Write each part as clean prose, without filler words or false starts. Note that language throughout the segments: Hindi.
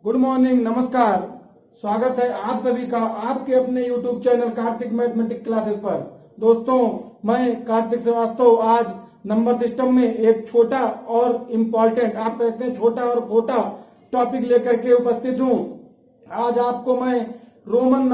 गुड मॉर्निंग, नमस्कार। स्वागत है आप सभी का आपके अपने YouTube channel Kartik mathematics classes पर। दोस्तों, मैं कार्तिक श्रीवास्तव आज नंबर सिस्टम में एक छोटा और इम्पोर्टेंट, आप कहते हैं छोटा और खोटा, टॉपिक लेकर के उपस्थित हूँ। आज आपको मैं रोमन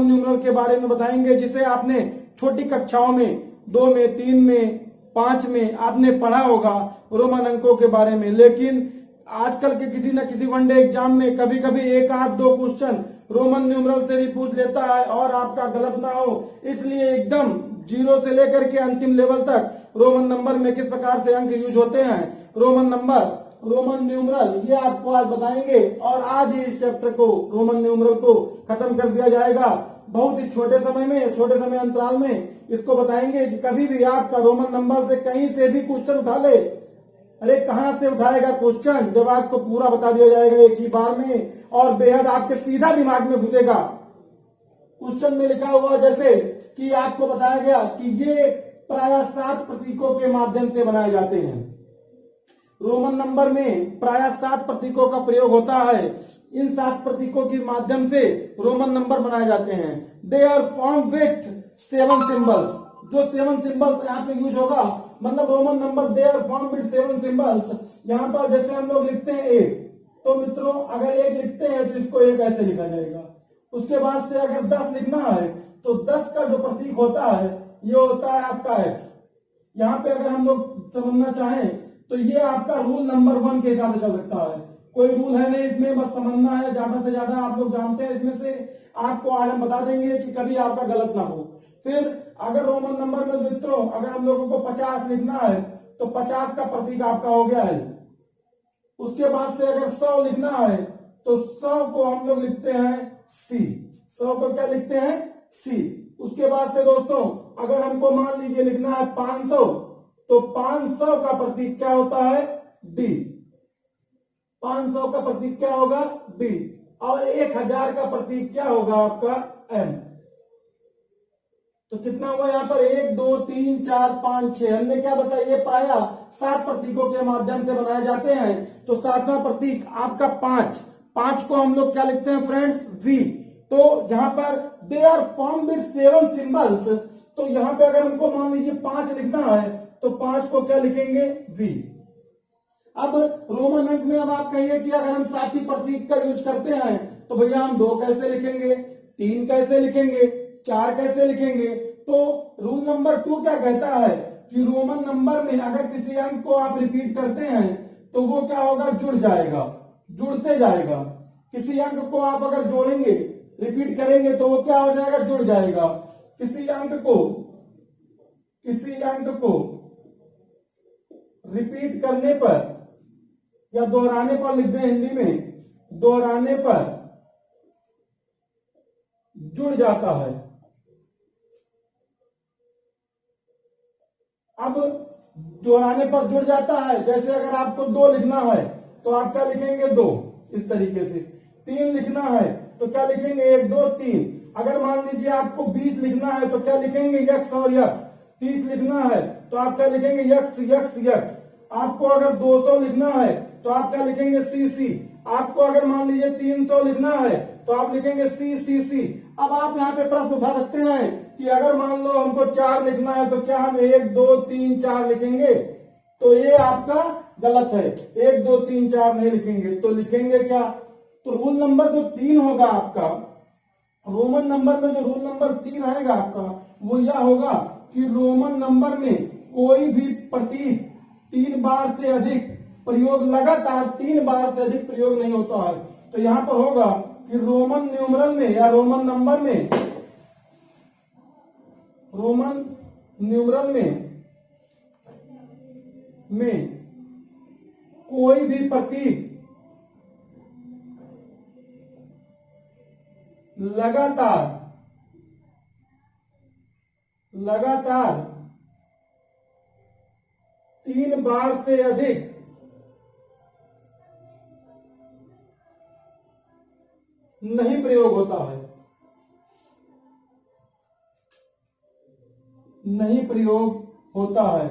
न्यूमरल के बारे में बताएंगे, जिसे आपने छोटी कक्षाओं में 2 में, 3 में, 5 में आपने पढ़ा होगा रोमन अंकों के बारे में। लेकिन आजकल के किसी न किसी वनडे एग्जाम में कभी कभी एक आध दो क्वेश्चन रोमन न्यूमरल से भी पूछ लेता है और आपका गलत ना हो, इसलिए एकदम जीरो से लेकर के अंतिम लेवल तक रोमन नंबर में किस प्रकार से अंक यूज होते हैं, रोमन न्यूमरल, ये आपको आज बताएंगे। और आज ही इस चैप्टर को, रोमन न्यूमरल को खत्म कर दिया जाएगा। बहुत ही छोटे समय अंतराल में इसको बताएंगे। कभी भी आपका रोमन नंबर से कहीं से भी क्वेश्चन उठा ले, अरे कहां से उठाएगा क्वेश्चन, जब आपको पूरा बता दिया जाएगा एक ही बार में, और बेहद आपके सीधा दिमाग में घुसेगा। क्वेश्चन में लिखा हुआ जैसे कि आपको बताया गया कि ये प्रायः 7 प्रतीकों के माध्यम से बनाए जाते हैं। रोमन नंबर में प्रायः 7 प्रतीकों का प्रयोग होता है। इन 7 प्रतीकों के माध्यम से रोमन नंबर बनाए जाते हैं। They are form with 7 symbols. जो 7 सिंबल्स यहाँ पे यूज होगा, मतलब Roman number they are form with 7 symbols. यहाँ पर जैसे हम लोग लिखते हैं 1, तो मित्रों अगर 1 लिखते हैं तो इसको 1 ऐसे लिखा जाएगा। उसके बाद से अगर 10 लिखना है तो 10 का जो प्रतीक होता है ये होता है आपका x। यहाँ पे अगर हम लोग समझना चाहें तो ये आपका रूल नंबर 1 के हिसाब से चल सकता है। कोई रूल है नहीं इसमें, बस समझना है। ज्यादा से ज्यादा आप लोग जानते हैं इसमें से, आपको आज हम बता देंगे कि कभी आपका गलत ना हो। फिर अगर रोमन नंबर में मित्रों अगर हम लोगों को 50 लिखना है तो 50 का प्रतीक आपका हो गया है। उसके बाद से अगर 100 लिखना है तो 100 को हम लोग लिखते हैं C। 100 को क्या लिखते हैं? C। उसके बाद से दोस्तों अगर हमको मान लीजिए लिखना है 500, तो 500 का प्रतीक क्या होता है? D। 500 का प्रतीक क्या होगा? D। और 1000 का प्रतीक क्या होगा आपका? M। तो कितना हुआ यहाँ पर? 1 2 3 4 5 6। हमने क्या बताया? ये प्रायः 7 प्रतीकों के माध्यम से बनाए जाते हैं। तो 7वां प्रतीक आपका 5 को हम लोग क्या लिखते हैं फ्रेंड्स? V। तो यहाँ पर they are form with 7 symbols. तो यहाँ पे अगर हमको मान लीजिए 5 लिखना है तो 5 को क्या लिखेंगे? V। अब रोमन अंक में अब आप कहिए कि अगर हम 7 ही प्रतीक का यूज करते हैं तो भैया हम 2 कैसे लिखेंगे, 3 कैसे लिखेंगे, 4 कैसे लिखेंगे? तो रूल नंबर 2 क्या कहता है कि रोमन नंबर में अगर किसी अंक को आप रिपीट करते हैं तो वो क्या होगा? जुड़ जाएगा, जुड़ते जाएगा। किसी अंक को आप अगर जोड़ेंगे, रिपीट करेंगे तो वो क्या हो जाएगा? जुड़ जाएगा। किसी अंक को रिपीट करने पर या दोहराने पर, लिख दें हिंदी में, दोहराने पर जुड़ जाता है। अब दोहराने पर जुड़ जाता है, जैसे अगर आपको 2 लिखना है तो आप क्या लिखेंगे? 2 इस तरीके से। 3 लिखना है तो क्या लिखेंगे? 1 2 3। अगर मान लीजिए आपको 20 लिखना है तो क्या लिखेंगे? यक्स और यक्स। 30 लिखना है तो आप क्या लिखेंगे? X x x. आपको अगर 200 लिखना है तो आप क्या लिखेंगे? सी सी। आपको अगर मान लीजिए 300 लिखना है तो आप लिखेंगे सी सी सी। अब आप यहाँ पे प्रश्न उठा सकते हैं कि अगर मान लो हमको 4 लिखना है तो क्या हम 1 2 3 4 लिखेंगे? तो ये आपका गलत है। 1 2 3 4 नहीं लिखेंगे, तो लिखेंगे क्या? तो रूल नंबर जो 3 होगा आपका, रोमन नंबर में जो रूल नंबर 3 आएगा आपका, वो यह होगा कि रोमन नंबर में कोई भी प्रतीक 3 बार से अधिक प्रयोग, लगातार 3 बार से अधिक प्रयोग नहीं होता है। तो यहां पर होगा कि रोमन न्यूमरल में या रोमन नंबर में, रोमन न्यूमरल में कोई भी प्रतीक लगातार 3 बार से अधिक नहीं प्रयोग होता है, नहीं प्रयोग होता है।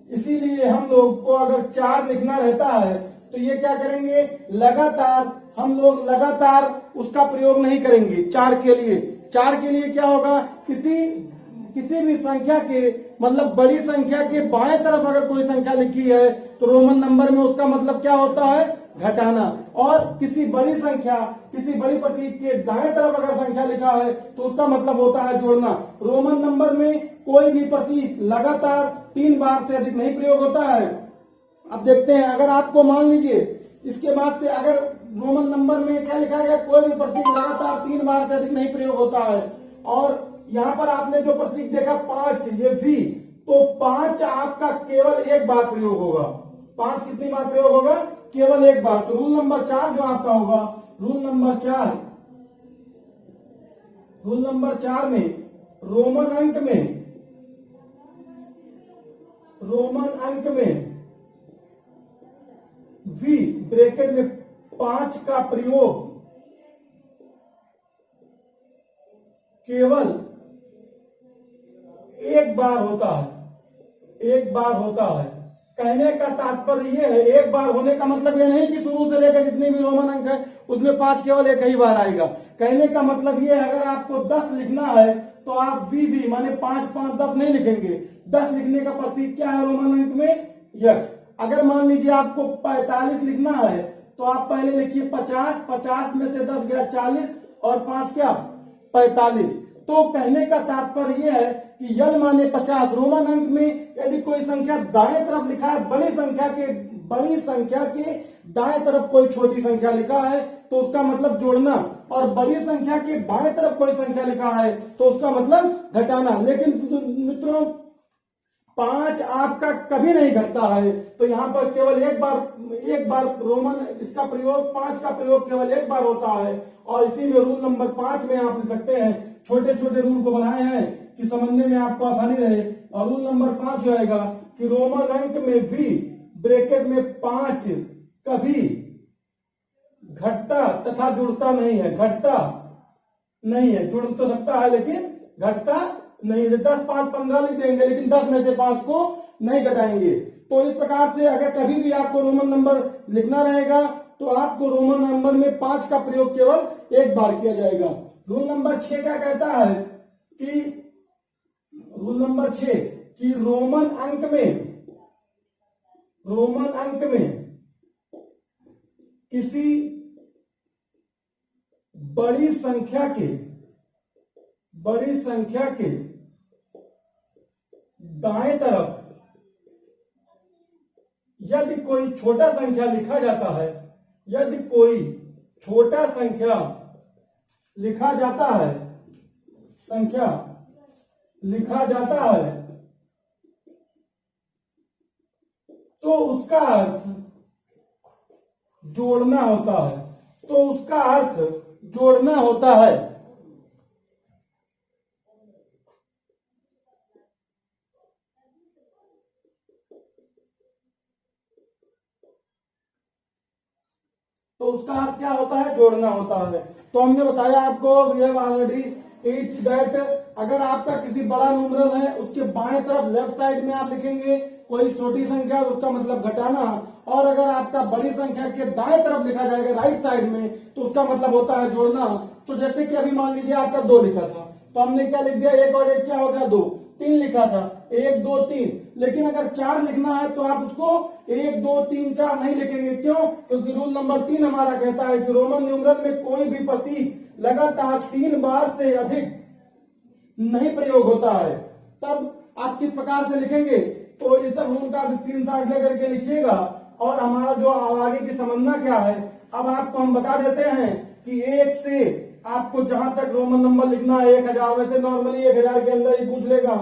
इसीलिए हम लोग को अगर 4 लिखना रहता है तो ये क्या करेंगे? लगातार हम लोग लगातार उसका प्रयोग नहीं करेंगे। 4 के लिए, 4 के लिए क्या होगा, किसी भी संख्या के मतलब बड़ी संख्या के बाएं तरफ अगर कोई संख्या लिखी है तो रोमन नंबर में उसका मतलब क्या होता है, घटाना। और किसी बड़ी संख्या, किसी बड़ी प्रतीक के दाएं तरफ अगर संख्या लिखा है तो उसका मतलब होता है जोड़ना। रोमन नंबर में कोई भी प्रतीक लगातार 3 बार से अधिक नहीं प्रयोग होता है। अब देखते हैं, अगर आपको मान लीजिए इसके बाद से अगर रोमन नंबर में क्या लिखा गया, कोई भी प्रतीक लगातार 3 बार से अधिक नहीं प्रयोग होता है। और यहाँ पर आपने जो प्रतीक देखा 5, ये V, तो 5 आपका केवल एक बार प्रयोग होगा। 5 कितनी बार प्रयोग होगा, केवल एक बार। तो रूल नंबर 4 जो आपका होगा, रूल नंबर 4 में रोमन अंक में V ब्रैकेट में 5 का प्रयोग केवल एक बार होता है, एक बार होता है। कहने का तात्पर्य ये है, एक बार होने का मतलब ये नहीं कि शुरू से लेकर जितने भी रोमन अंक है उसमें 5 केवल एक ही बार आएगा। कहने का मतलब ये है, अगर आपको 10 लिखना है तो आप भी माने 5 5 10 नहीं लिखेंगे। 10 लिखने का प्रतीक क्या है रोमन अंक में, यक्स। अगर मान लीजिए आपको 45 लिखना है तो आप पहले लिखिए 50, 50 में से 10 गया 40 और 5 क्या 45। तो कहने का तात्पर्य यह है कि यल माने 50। रोमन अंक में यदि कोई संख्या दाएं तरफ लिखा है, बड़ी संख्या के दाएं तरफ कोई छोटी संख्या लिखा है तो उसका मतलब जोड़ना, और बड़ी संख्या के बाएं तरफ कोई संख्या लिखा है तो उसका मतलब घटाना। लेकिन मित्रों 5 आपका कभी नहीं घटता है, तो यहाँ पर केवल एक बार रोमन इसका प्रयोग 5 का प्रयोग केवल एक बार होता है। और इसी में रूल नंबर 5 में आप लिख सकते हैं, छोटे छोटे रूल को बनाए हैं कि समझने में आपको आसानी रहे। और रूल नंबर 5 जो आएगा कि रोमन अंक में भी ब्रैकेट में 5 कभी घटता तथा जुड़ता नहीं है, घटता नहीं है, जुड़ तो सकता है लेकिन घटता नहीं है। 10 5 15 लिख देंगे लेकिन 10 में से 5 को नहीं घटाएंगे। तो इस प्रकार से अगर कभी भी आपको रोमन नंबर लिखना रहेगा तो आपको रोमन नंबर में 5 का प्रयोग केवल एक बार किया जाएगा। रूल नंबर 6 क्या कहता है कि रूल नंबर 6 कि रोमन अंक में किसी बड़ी संख्या के दाएं तरफ यदि कोई छोटा संख्या लिखा जाता है, यदि कोई छोटा संख्या लिखा जाता है तो उसका अर्थ जोड़ना होता है, तो उसका अर्थ क्या होता है, जोड़ना होता है। तो हमने बताया आपको, we have already each that अगर आपका किसी बड़ा न्यूमरल है उसके बाएं तरफ लेफ्ट साइड में आप लिखेंगे कोई छोटी संख्या, उसका मतलब घटाना। और अगर आपका बड़ी संख्या के दाएं तरफ लिखा जाएगा राइट साइड में तो उसका मतलब होता है जोड़ना। तो जैसे कि अभी मान लीजिए आपका 2 लिखा था तो हमने क्या लिख दिया, 1 और 1 क्या हो गया 2। 3 लिखा था 1 2 3, लेकिन अगर 4 लिखना है तो आप उसको 1 2 3 4 नहीं लिखेंगे। क्यों? क्योंकि रूल नंबर 3 हमारा कहता है कि रोमन न्यूमरल में कोई भी प्रतीक लगातार 3 बार से अधिक नहीं प्रयोग होता है। तब आप किस प्रकार से लिखेंगे, तो इस रूल का स्क्रीनशॉट लेकर के लिखिएगा। और हमारा जो आगे की समझना क्या है, अब आपको हम बता देते हैं कि 1 से आपको जहां तक रोमन नंबर लिखना है 1000, वैसे नॉर्मली 1000 के अंदर ही पूछ लेगा,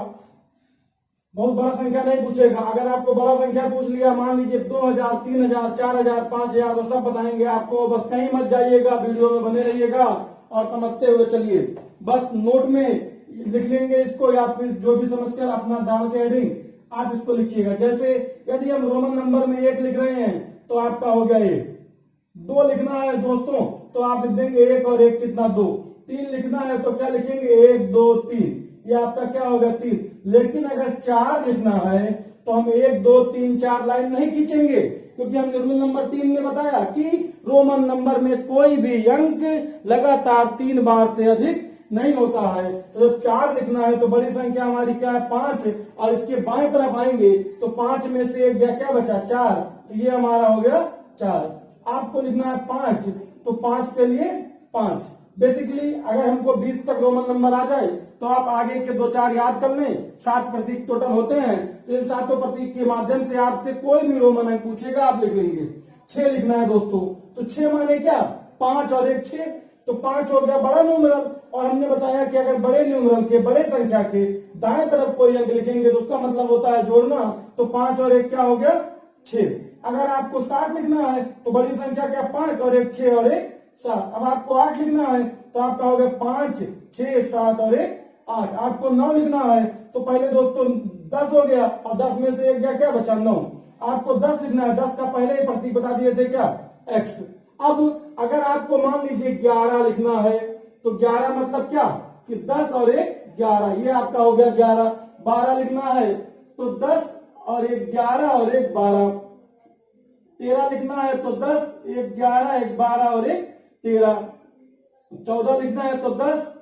बहुत बड़ा संख्या नहीं पूछेगा। अगर आपको बड़ा संख्या पूछ लिया, मान लीजिए 2000 3000 4000 5000, तो सब बताएंगे आपको। बस कहीं मत जाइएगा, वीडियो में बने रहिएगा और समझते हुए चलिए। बस नोट में लिख लेंगे इसको, या फिर जो भी समझकर अपना डाल के हेडिंग आप इसको लिखिएगा। जैसे यदि हम रोमन नंबर में 1 लिख रहे हैं तो आपका हो गया 1। 2 लिखना है दोस्तों तो आप लिख देंगे 1 और 1 कितना 2। 3 लिखना है तो क्या लिखेंगे 1 2 3, ये आपका क्या होगा 3। लेकिन अगर 4 लिखना है तो हम 1 2 3 4 लाइन नहीं खींचेंगे, क्योंकि हमने रूल नंबर 3 में बताया कि रोमन नंबर में कोई भी अंक लगातार 3 बार से अधिक नहीं होता है। तो जब 4 लिखना है तो बड़ी संख्या हमारी क्या है 5, और इसके बाएं तरफ आएंगे तो 5 में से एक गया, क्या बचा 4, तो ये हमारा हो गया 4। आपको लिखना है 5, तो 5 के लिए 5। बेसिकली अगर हमको 20 तक रोमन नंबर आ जाए तो आप आगे के 2-4 याद कर लें। 7 प्रतीक टोटल होते हैं, तो इन 7 प्रतीक के माध्यम से आपसे कोई भी रोमन अंक पूछेगा आप लिख लेंगे। 6 लिखना है दोस्तों, तो 6 माने क्या 5 और 1 6, तो 5 हो गया बड़ा न्यूमरल। और हमने बताया कि अगर बड़े न्यूमरल के बड़े संख्या के दाएं तरफ कोई अंक लिखेंगे तो उसका मतलब होता है जोड़ना, तो 5 और 1 क्या हो गया 6। अगर आपको 7 लिखना है तो बड़ी संख्या क्या 5 और 1 6 और 1 7। अब आपको 8 लिखना है तो आपका हो गया 5 6 7 और 1 8। आपको 9 लिखना है तो पहले दोस्तों 10 हो गया और 10 में से एक गया, क्या बचा 9। आपको 10 लिखना है, 10 का पहले ही प्रतीक बता दिए थे क्या x। अब अगर आपको मान लीजिए 11 लिखना है तो 11 मतलब क्या कि 10 और 1 11, ये आपका हो गया 11। 12 लिखना है तो 10 और 1 11 और 1 12। 13 लिखना है तो 10 1 11 1 12 और 1 13। 14 लिखना है तो 10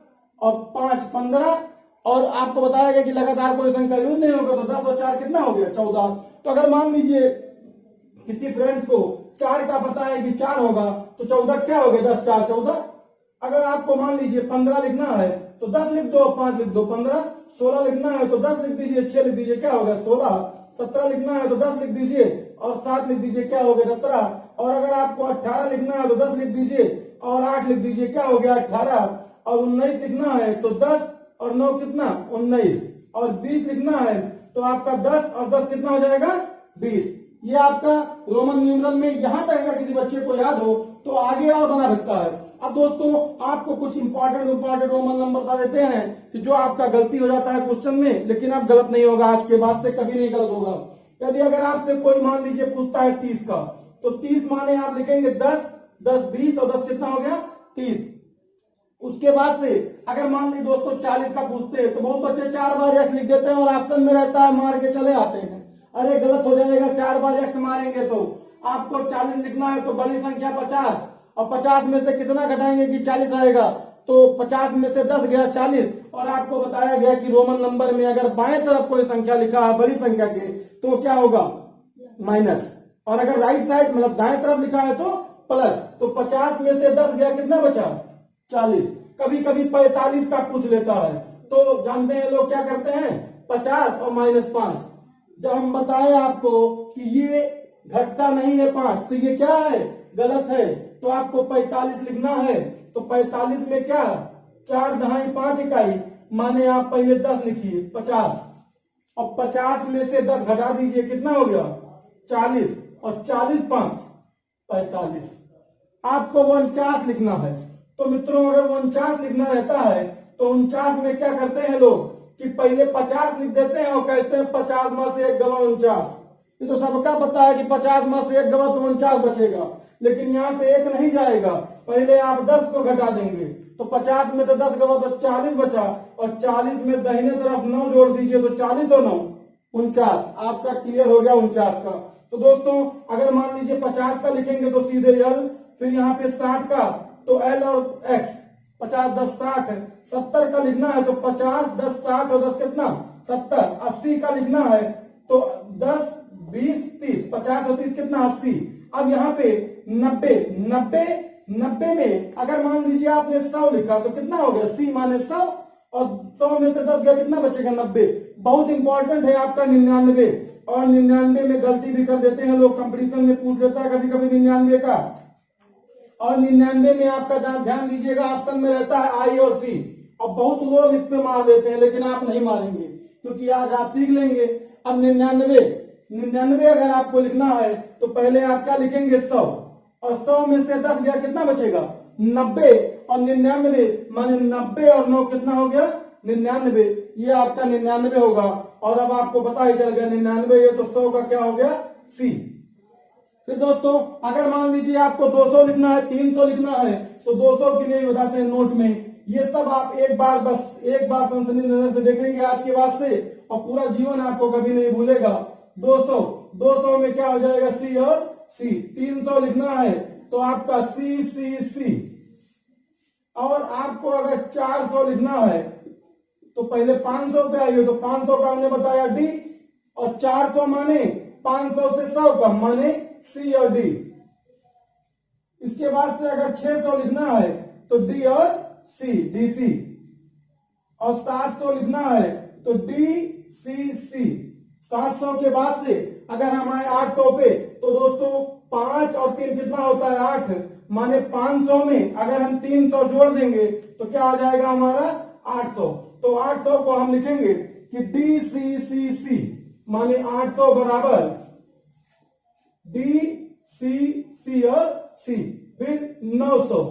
और 5 15। और आपको बताया गया कि लगातार कोई संख्या यूज नहीं होगा, तो 10 और 4 कितना हो गया 14। तो अगर मान लीजिए किसी फ्रेंड्स को 4 का पता है कि 4 होगा तो 14 क्या हो गया 10 4 14। अगर आपको मान लीजिए 15 लिखना है तो 10 लिख दो, 5 लिख दो 15। 16 लिखना है तो 10 लिख दीजिए, 6 लिख दीजिए, क्या हो गया 16। 17 लिखना है तो 10 लिख दीजिए और 7 लिख दीजिए, क्या हो गया 17। और अगर आपको 18 लिखना है तो 10 लिख दीजिए और 8 लिख दीजिए, क्या हो गया 18। और 19 लिखना है तो 10 और 9 कितना 19। और 20 लिखना है तो आपका 10 और 10 कितना हो जाएगा 20। ये आपका रोमन न्यूमरल में यहां तक अगर किसी बच्चे को याद हो तो आगे और बना सकता है। अब दोस्तों आपको कुछ इंपॉर्टेंट रोमन नंबर बता देते हैं कि जो आपका गलती हो जाता है क्वेश्चन में, लेकिन अब गलत नहीं होगा, आज के बाद से कभी नहीं गलत होगा। यदि अगर आपसे कोई मान लीजिए पूछता है 30 का, तो 30 माने आप लिखेंगे 10 10 20 और 10 कितना हो गया 30। उसके बाद से अगर मान लीजिए दोस्तों 40 का पूछते हैं तो बहुत बच्चे 4 बार एक्स लिख देते हैं और ऑप्शन में रहता है मार के चले आते हैं। अरे गलत हो जाएगा, 4 बार एक्स मारेंगे तो आपको 40 लिखना है तो बड़ी संख्या 50, और 50 में से कितना घटाएंगे कि 40 आएगा, तो 50 में से 10 गया 40। और आपको बताया गया कि रोमन नंबर में अगर बाएं तरफ कोई संख्या लिखा है बड़ी संख्या के तो क्या होगा माइनस, और अगर राइट साइड मतलब दाएं तरफ लिखा है तो प्लस। तो 50 में से 10 गया, कितना बचा 40। कभी कभी 45 का पूछ लेता है तो जानते हैं लोग क्या करते हैं 50 और -5। जब हम बताएं आपको कि ये घटता नहीं है 5 तो ये क्या है गलत है, तो आपको 45 लिखना है तो 45 में क्या 4 दहाई 5 इकाई, माने आप पहले 10 लिखिए 50 और 50 में से 10 घटा दीजिए, कितना हो गया 40 और 40 5 45। आपको 49 लिखना है। तो मित्रों अगर 49 लिखना रहता है तो 49 में क्या करते हैं लोग कि पहले 50 लिख देते हैं और कहते हैं 50 में से 1 गवा 49। ये तो सबका पता है कि 50 में से 1 गवा तो 49 बचेगा, लेकिन यहाँ से 1 नहीं जाएगा, पहले आप 10 को घटा देंगे तो 50 में से 10 गवा तो 40 बचा, और 40 में दाहिने तरफ 9 जोड़ दीजिए तो 40 और 9 49। आपका क्लियर हो गया 49 का। तो दोस्तों अगर मान लीजिए 50 का लिखेंगे तो सीधे एल, फिर यहाँ पे 60 का तो एल और एक्स, 50 10 60। 70 का लिखना है तो 50 10 60 और 10 कितना 70। 80 का लिखना है तो 10 20 30, 50 और 30 कितना 80। अब यहाँ पे 90 में अगर मान लीजिए आपने 100 लिखा तो कितना हो गया सी माने 100, और 100 में से 10 गया, कितना बचेगा 90। बहुत इंपॉर्टेंट है आपका 99, और 99 में गलती भी कर देते हैं लोग, कंपटीशन में पूछ लेता है कभी कभी 99 का। और 99 में आपका ध्यान दीजिएगा ऑप्शन में रहता है आई और सी, और बहुत लोग इस पे मार देते हैं लेकिन आप नहीं मारेंगे क्योंकि आज आप सीख लेंगे। अब 99 अगर आपको लिखना है तो पहले आप क्या लिखेंगे 100, और 100 में से 10 गया, कितना बचेगा 90, और 99 माने 90 और 9 कितना हो गया 99। ये आपका 99 होगा। और अब आपको पता ही चल गया 99 ये तो 100 का क्या हो गया सी। फिर दोस्तों अगर मान लीजिए आपको 200 लिखना है 300 लिखना है तो 200 के लिए बताते हैं नोट में, ये सब आप एक बार सनसनी नजर से देखेंगे आज के बाद से, और पूरा जीवन आपको कभी नहीं भूलेगा। 200 में क्या हो जाएगा सी और सी, 300 लिखना है तो आपका सी सी सी। और आपको अगर 400 लिखना है तो पहले 500 पे आइए, तो 500 का हमने बताया डी, और 400 माने 500 से 100 कम माने सी और डी। इसके बाद से अगर 600 लिखना है तो डी और सी, डी सी। और 700 लिखना है तो डी सी सी। 700 के बाद से अगर हम आए 800 पे तो दोस्तों 5 और 3 कितना होता है 8, माने 500 में अगर हम 300 जोड़ देंगे तो क्या आ जाएगा हमारा 800। तो 800 को हम लिखेंगे कि डी सी सी सी, माने 800 बराबर डी सी सी और सी। फिर 900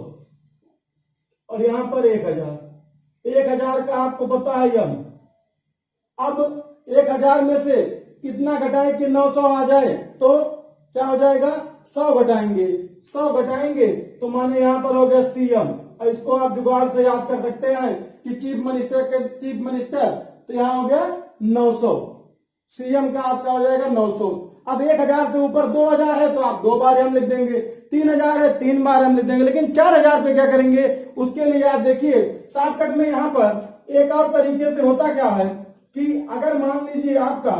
और यहां पर 1000। 1000 का आपको पता है यम। अब 1000 में से कितना घटाए कि 900 आ जाए, तो क्या हो जाएगा 100 घटाएंगे। 100 घटाएंगे तो माने यहां पर हो गया सीएम। और इसको आप जुगाड़ से याद कर सकते हैं कि चीफ मिनिस्टर तो यहां हो गया 900। सीएम का आपका हो जाएगा 900। अब 1000 से ऊपर 2000 है तो आप 2 बार हम लिख देंगे, 3000 है 3 बार हम लिख देंगे। लेकिन 4000 पे क्या करेंगे, उसके लिए आप देखिए शॉर्टकट में यहां पर एक और तरीके से होता क्या है कि अगर मान लीजिए आपका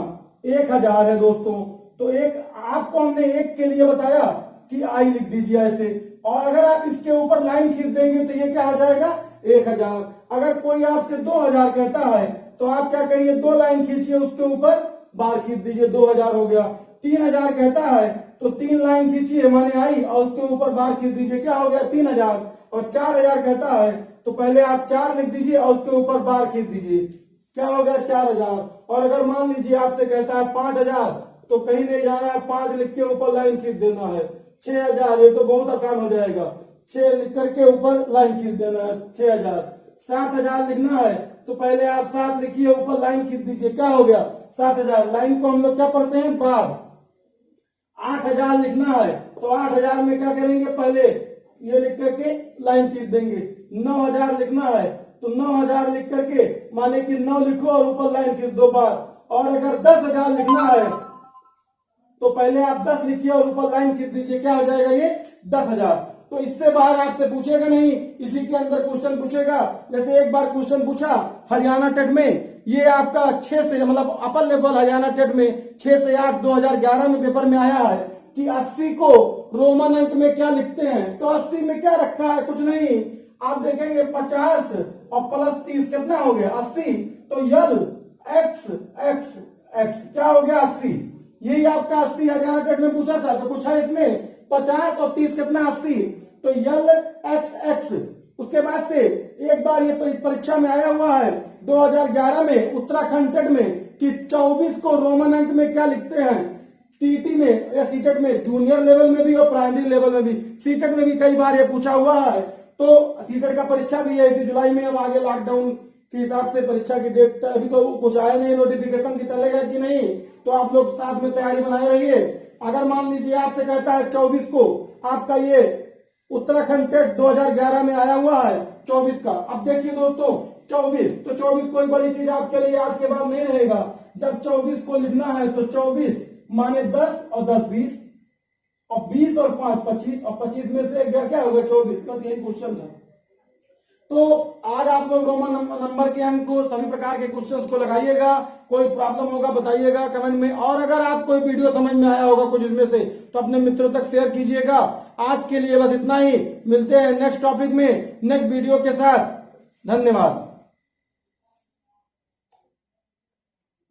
1000 है दोस्तों, तो एक आपको हमने एक के लिए बताया कि आई लिख दीजिए ऐसे, और अगर आप इसके ऊपर लाइन खींच देंगे तो ये क्या आ जाएगा 1000। अगर कोई आपसे 2000 कहता है तो आप क्या करिए 2 लाइन खींचिए, उसके ऊपर बार खींच दीजिए, 2000 हो गया। 3000 कहता है तो 3 लाइन खींचिए माने आई, और उसके ऊपर बार खींच दीजिए, क्या हो गया 3000। और 4000 कहता है तो पहले आप 4 लिख दीजिए और उसके ऊपर बार खींच दीजिए, क्या हो गया 4000। और अगर मान लीजिए आपसे कहता है 5000 तो कहीं नहीं जाना है, 5 लिख के ऊपर लाइन खींच देना है। 6000, ये तो बहुत आसान हो जाएगा, 6 लिख करके ऊपर लाइन खींच देना है 6000। 7000 लिखना है तो पहले आप 7 लिखिए ऊपर लाइन खींच दीजिए, क्या हो गया 7000। लाइन को हम लोग क्या पढ़ते हैं बार। 8000 लिखना है तो 8000 में क्या करेंगे, पहले ये लिख करके लाइन खींच देंगे। 9000 लिखना है तो 9000 लिख करके माने कि 9 लिखो और ऊपर लाइन खींच 2 बार। और अगर 10000 लिखना है तो पहले आप 10 लिखिए और ऊपर लाइन खींच दीजिए, क्या हो जाएगा ये 10000। तो इससे बाहर आपसे पूछेगा नहीं, इसी के अंदर क्वेश्चन पूछेगा। जैसे एक बार क्वेश्चन पूछा हरियाणा टेट में, ये आपका 6 से मतलब अपर लेवल हरियाणा टेट में 6 से 8 2011 में पेपर में आया है कि 80 को रोमन अंक में क्या लिखते हैं। तो 80 में क्या रखा है, कुछ नहीं, आप देखेंगे 50 और प्लस 30 कितना हो गया 80। तो यल एक्स एक्स एक्स क्या हो गया 80। यही आपका 80 हरियाणा टेट में पूछा था, तो पूछा इसमें 50 और 30 कितना 80, तो यल एक्स एक्स। उसके बाद से एक बार ये परीक्षा में आया हुआ है 2011 में उत्तराखंड टेट में कि 24 को रोमन अंक में क्या लिखते हैं। टीटी में या सीटेट में, जूनियर लेवल में भी और प्राइमरी लेवल में भी, सीटेट में भी कई बार ये पूछा हुआ है। तो सीटेट का परीक्षा भी है इसी जुलाई में। अब आगे लॉकडाउन के हिसाब से परीक्षा की डेट अभी तो कुछ आया नहीं, नोटिफिकेशन की चलेगा कि नहीं, तो आप लोग साथ में तैयारी बनाए रहिए। अगर मान लीजिए आपसे कहता है 24 को आपका ये उत्तराखंड टेट 2011 में आया हुआ है 24 का। अब देखिए दोस्तों 24, तो 24 कोई बड़ी चीज आपके लिए आज के बाद नहीं रहेगा। जब 24 को लिखना है तो 24 माने 10 और 10 20, और 20 और 5 25, और 25 में से क्या होगा 24। बस यही क्वेश्चन था। तो आज आप लोग रोमन नंबर के अंक को, सभी प्रकार के क्वेश्चंस को लगाइएगा। कोई प्रॉब्लम होगा बताइएगा कमेंट में, और अगर आप कोई वीडियो समझ में आया होगा कुछ इनमें से तो अपने मित्रों तक शेयर कीजिएगा। आज के लिए बस इतना ही, मिलते हैं नेक्स्ट टॉपिक में नेक्स्ट वीडियो के साथ। धन्यवाद।